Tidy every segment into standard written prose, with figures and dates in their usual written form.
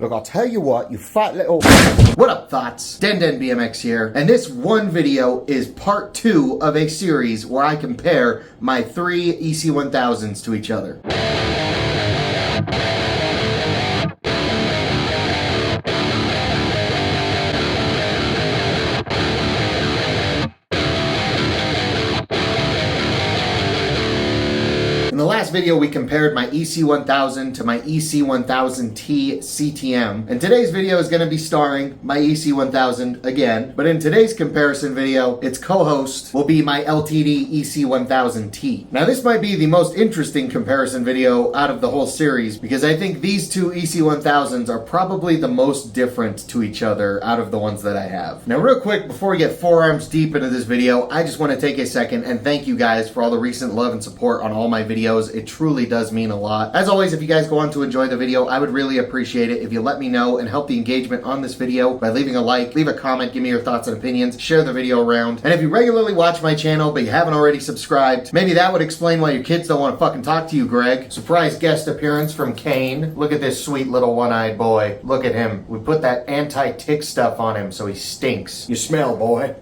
Look, I'll tell you what, you fat little... What up, thoughts? DenDenBMX here, and this one video is part 2 of a series where I compare my 3 EC-1000s to each other. In the last video, we compared my EC-1000 to my EC-1000T CTM, and today's video is going to be starring my EC-1000 again, but in today's comparison video, its co-host will be my LTD EC-1000T. Now, this might be the most interesting comparison video out of the whole series, because I think these two EC-1000s are probably the most different to each other out of the ones that I have. Now, real quick, before we get forearms deep into this video, I just want to take a second and thank you guys for all the recent love and support on all my videos. It truly does mean a lot. As always, if you guys go on to enjoy the video, I would really appreciate it if you let me know and help the engagement on this video by leaving a like, leave a comment, give me your thoughts and opinions, share the video around. And if you regularly watch my channel but you haven't already subscribed, maybe that would explain why your kids don't want to fucking talk to you, Greg. Surprise guest appearance from Kane. Look at this sweet little one-eyed boy. Look at him. We put that anti-tick stuff on him so he stinks. You smell, boy.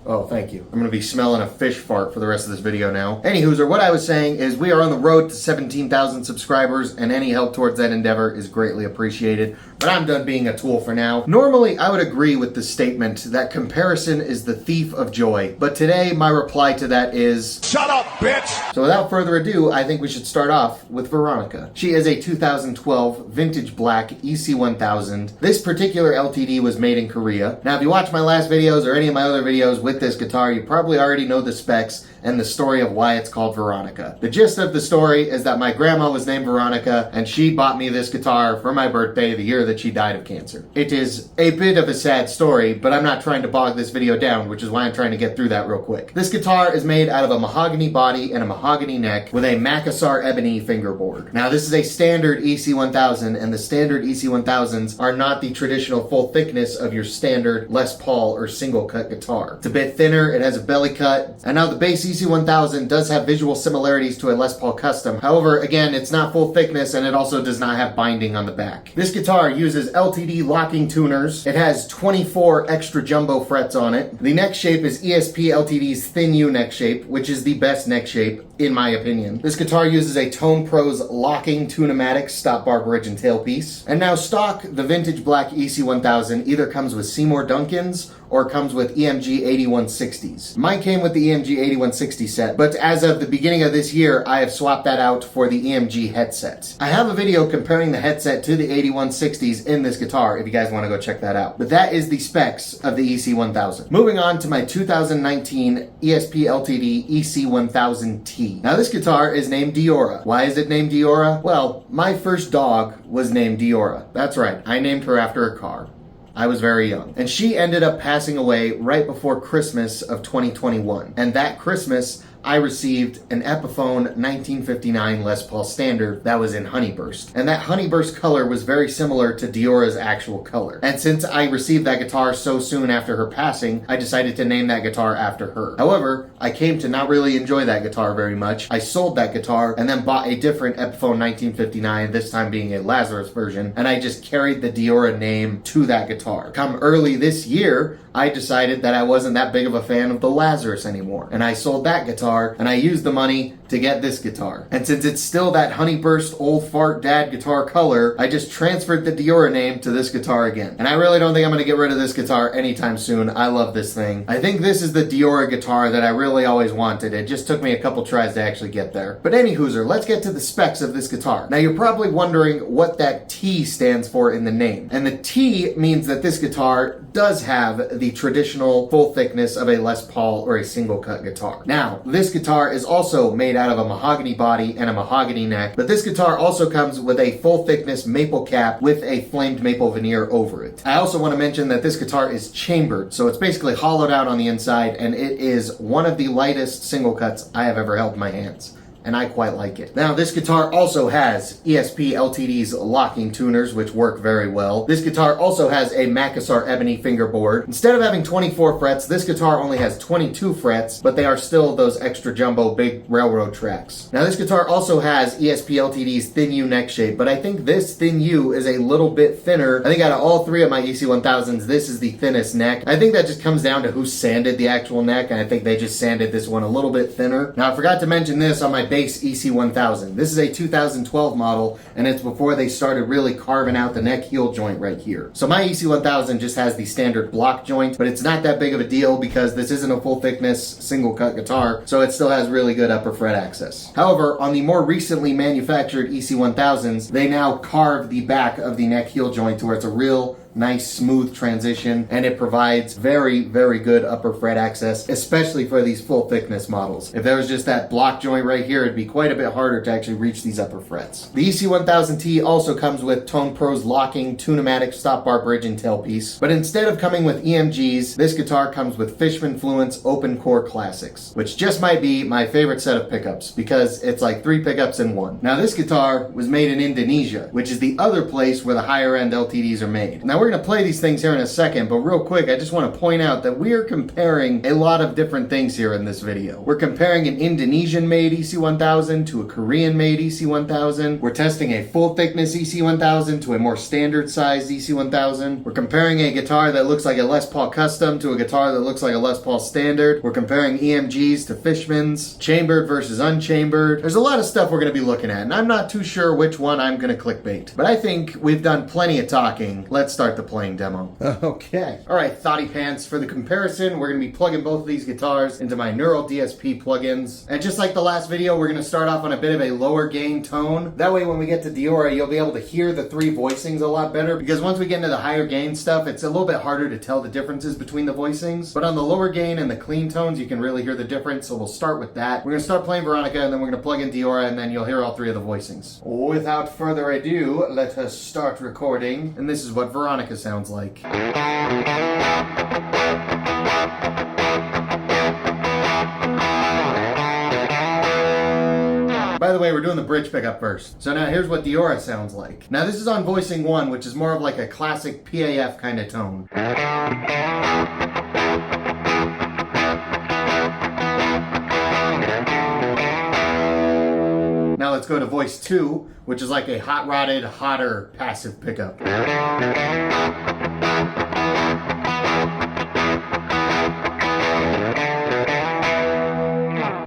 Oh, thank you. I'm going to be smelling a fish fart for the rest of this video now. Anywho, what I was saying is we are on the road to 17,000 subscribers, and any help towards that endeavor is greatly appreciated. But I'm done being a tool for now. Normally, I would agree with the statement that comparison is the thief of joy. But today, my reply to that is... Shut up, bitch! So without further ado, I think we should start off with Veronica. She is a 2012 vintage black EC-1000. This particular LTD was made in Korea. Now, if you watch my last videos or any of my other videos with this guitar, you probably already know the specs and the story of why it's called Veronica. The gist of the story is that my grandma was named Veronica, and she bought me this guitar for my birthday the year that she died of cancer. It is a bit of a sad story, but I'm not trying to bog this video down, which is why I'm trying to get through that real quick. This guitar is made out of a mahogany body and a mahogany neck with a Makassar ebony fingerboard. Now, this is a standard EC-1000, and the standard EC-1000s are not the traditional full thickness of your standard Les Paul or single cut guitar. It's a bit thinner, it has a belly cut, and now the base EC-1000 does have visual similarities to a Les Paul Custom. However, again, it's not full thickness, and it also does not have binding on the back. This guitar uses LTD locking tuners. It has 24 extra jumbo frets on it. The neck shape is ESP LTD's Thin U neck shape, which is the best neck shape, in my opinion. This guitar uses a Tone Pros locking Tune-o-matic stop bar bridge and tailpiece. And now stock, the vintage black EC-1000 either comes with Seymour Duncans or comes with EMG 8160s. Mine came with the EMG 8160 set, but as of the beginning of this year, I have swapped that out for the EMG headset. I have a video comparing the headset to the 8160s in this guitar if you guys want to go check that out. But that is the specs of the EC-1000. Moving on to my 2019 ESP LTD EC-1000T. Now, this guitar is named Diora. Why is it named Diora? Well, my first dog was named Diora. That's right, I named her after a car. I was very young. And she ended up passing away right before Christmas of 2021. And that Christmas, I received an Epiphone 1959 Les Paul Standard that was in Honeyburst. And that Honeyburst color was very similar to Diora's actual color. And since I received that guitar so soon after her passing, I decided to name that guitar after her. However, I came to not really enjoy that guitar very much. I sold that guitar and then bought a different Epiphone 1959, this time being a Lazarus version, and I just carried the Diora name to that guitar. Come early this year, I decided that I wasn't that big of a fan of the Lazarus anymore, and I sold that guitar, and I used the money to get this guitar. And since it's still that Honeyburst old fart dad guitar color, I just transferred the Diora name to this guitar again. And I really don't think I'm going to get rid of this guitar anytime soon. I love this thing. I think this is the Diora guitar that I really always wanted. It just took me a couple tries to actually get there. But anywho, let's get to the specs of this guitar. Now, you're probably wondering what that T stands for in the name. And the T means that this guitar does have the traditional full thickness of a Les Paul or a single cut guitar. Now, this guitar is also made out of a mahogany body and a mahogany neck, but this guitar also comes with a full thickness maple cap with a flamed maple veneer over it. I also want to mention that this guitar is chambered, so it's basically hollowed out on the inside, and it is one of the lightest single cuts I have ever held in my hands. and I quite like it. Now, this guitar also has ESP LTD's locking tuners, which work very well. This guitar also has a Makassar ebony fingerboard. Instead of having 24 frets, this guitar only has 22 frets, but they are still those extra jumbo big railroad tracks. Now, this guitar also has ESP LTD's thin U neck shape, but I think this thin U is a little bit thinner. I think out of all three of my EC-1000s, this is the thinnest neck. I think that just comes down to who sanded the actual neck, and I think they just sanded this one a little bit thinner. Now, I forgot to mention this on my base EC-1000. This is a 2012 model, and it's before they started really carving out the neck heel joint right here. So my EC-1000 just has the standard block joint, but it's not that big of a deal because this isn't a full thickness single cut guitar, so it still has really good upper fret access. However, on the more recently manufactured EC-1000s, they now carve the back of the neck heel joint to where it's a real nice smooth transition, and it provides very, very good upper fret access, especially for these full thickness models. If there was just that block joint right here, it'd be quite a bit harder to actually reach these upper frets. The EC-1000T also comes with Tone Pro's locking Tune-o-matic stop bar bridge and tailpiece, but instead of coming with EMGs, this guitar comes with Fishman Fluence Open Core Classics, which just might be my favorite set of pickups because it's like 3 pickups in one. Now, this guitar was made in Indonesia, which is the other place where the higher end LTDs are made. Now, we're going to play these things here in a second, but real quick, I just want to point out that we are comparing a lot of different things here in this video. We're comparing an Indonesian-made EC-1000 to a Korean-made EC-1000. We're testing a full-thickness EC-1000 to a more standard-sized EC-1000. We're comparing a guitar that looks like a Les Paul Custom to a guitar that looks like a Les Paul Standard. We're comparing EMGs to Fishmans, chambered versus unchambered. There's a lot of stuff we're going to be looking at, and I'm not too sure which one I'm going to clickbait. But I think we've done plenty of talking. Let's start the playing demo. Okay. All right, thotty pants. For the comparison, we're going to be plugging both of these guitars into my Neural DSP plugins. And just like the last video, we're going to start off on a bit of a lower gain tone. That way, when we get to Diora, you'll be able to hear the 3 voicings a lot better, because once we get into the higher gain stuff, it's a little bit harder to tell the differences between the voicings. But on the lower gain and the clean tones, you can really hear the difference, so we'll start with that. We're going to start playing Veronica, and then we're going to plug in Diora, and then you'll hear all 3 of the voicings. Without further ado, let us start recording, and this is what Veronica sounds like. By the way, we're doing the bridge pickup first. So now here's what Diora sounds like. Now this is on voicing 1, which is more of like a classic PAF kind of tone. Now let's go to voice 2, which is like a hot rodded, hotter passive pickup.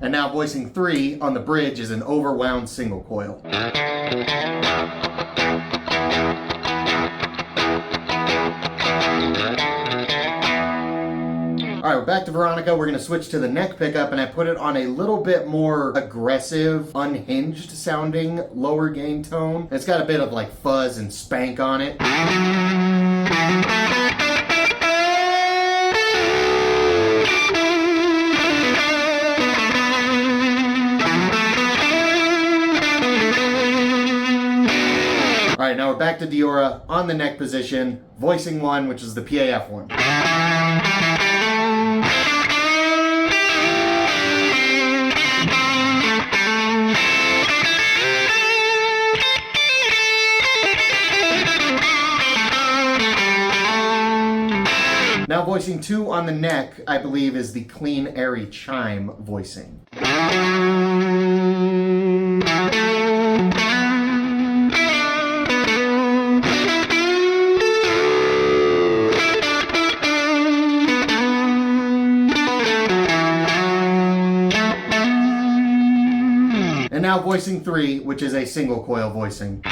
And now voicing 3 on the bridge is an overwound single coil. Alright, we're back to Veronica. We're going to switch to the neck pickup, and I put it on a little bit more aggressive, unhinged sounding lower gain tone. It's got a bit of like fuzz and spank on it. Alright, now we're back to Diora on the neck position, voicing 1, which is the PAF one. Now voicing 2 on the neck, I believe, is the clean, airy chime voicing. And now voicing 3, which is a single coil voicing.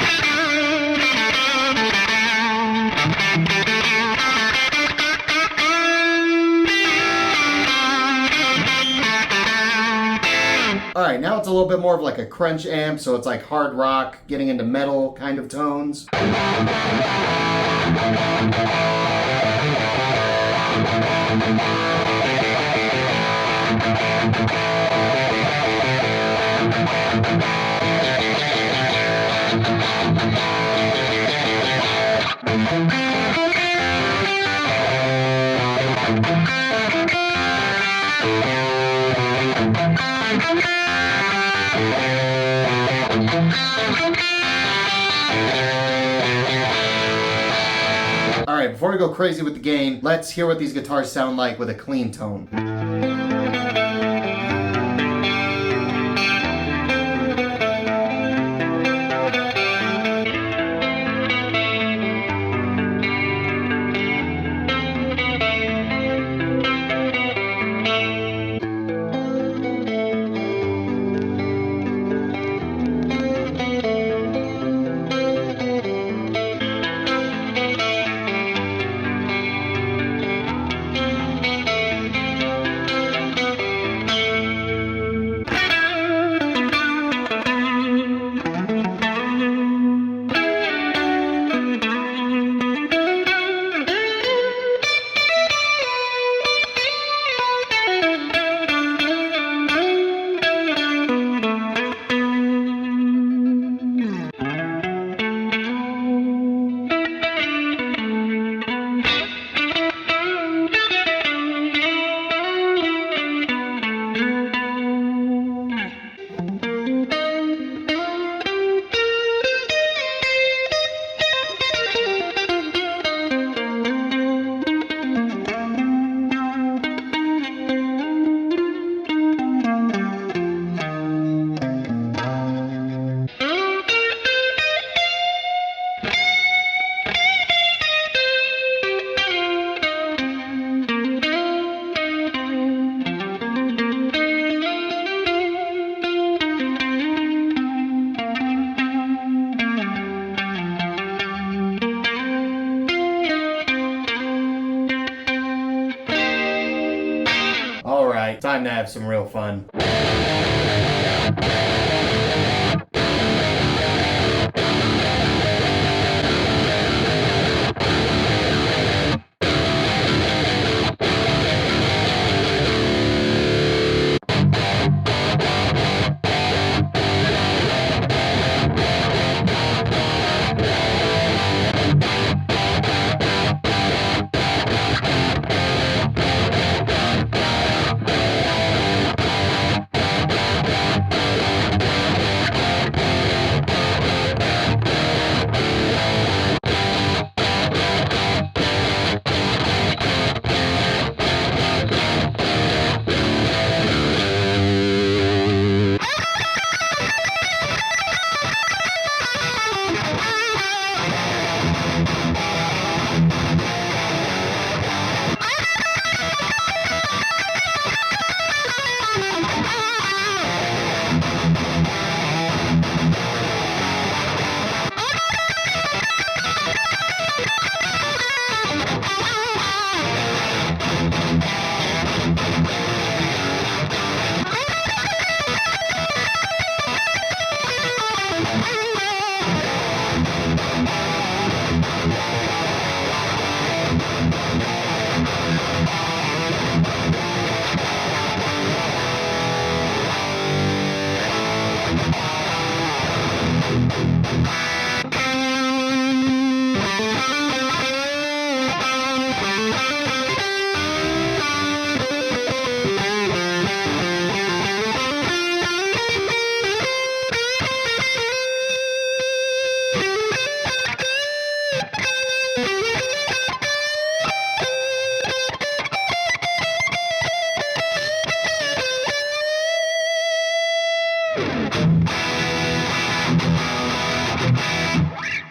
Alright, now it's a little bit more of like a crunch amp, so it's like hard rock, getting into metal kind of tones. Alright, before we go crazy with the gain, let's hear what these guitars sound like with a clean tone. Alright, time to have some real fun.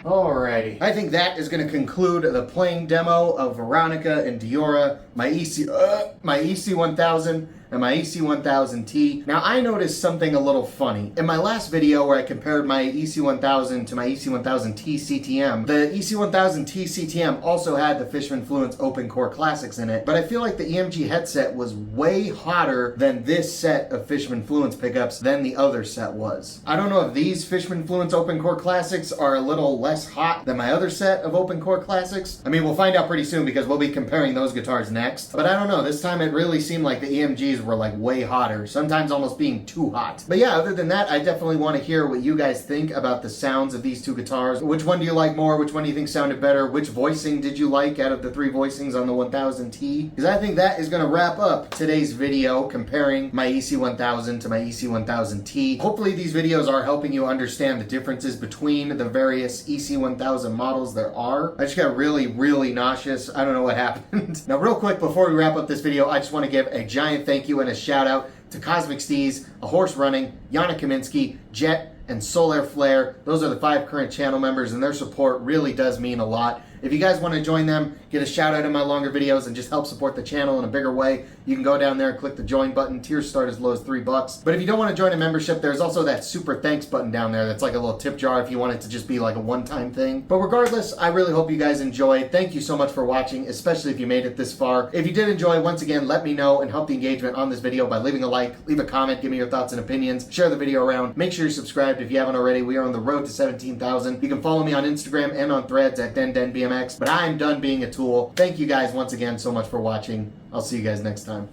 Alrighty, I think that is going to conclude the playing demo of Veronica and Diora, my EC-1000 and my EC-1000T. Now, I noticed something a little funny. In my last video where I compared my EC-1000 to my EC-1000T CTM, the EC-1000T CTM also had the Fishman Fluence Open Core Classics in it, but I feel like the EMG headset was way hotter than this set of Fishman Fluence pickups than the other set was. I don't know if these Fishman Fluence Open Core Classics are a little less hot than my other set of Open Core Classics. I mean, we'll find out pretty soon because we'll be comparing those guitars next, but I don't know, this time it really seemed like the EMGs were like way hotter, sometimes almost being too hot. But yeah, other than that, I definitely want to hear what you guys think about the sounds of these two guitars. Which one do you like more? Which one do you think sounded better? Which voicing did you like out of the 3 voicings on the 1000T? Because I think that is going to wrap up today's video comparing my EC-1000 to my EC-1000T. Hopefully these videos are helping you understand the differences between the various EC-1000 models there are. I just got really nauseous. I don't know what happened. Now real quick before we wrap up this video, I just want to give a giant thank you and a shout out to Cosmic Steez, A Horse Running, Yana Kaminsky, Jet, and Solaire Flare. Those are the 5 current channel members, and their support really does mean a lot. If you guys want to join them, get a shout out in my longer videos, and just help support the channel in a bigger way, you can go down there and click the join button. Tiers start as low as $3. But if you don't want to join a membership, there's also that super thanks button down there that's like a little tip jar if you want it to just be like a one-time thing. But regardless, I really hope you guys enjoyed. Thank you so much for watching, especially if you made it this far. If you did enjoy, once again, let me know and help the engagement on this video by leaving a like, leave a comment, give me your thoughts and opinions, share the video around. Make sure you're subscribed if you haven't already. We are on the road to 17,000. You can follow me on Instagram and on Threads at DenDenBMX. But I'm done being a tool. Thank you guys once again so much for watching. I'll see you guys next time.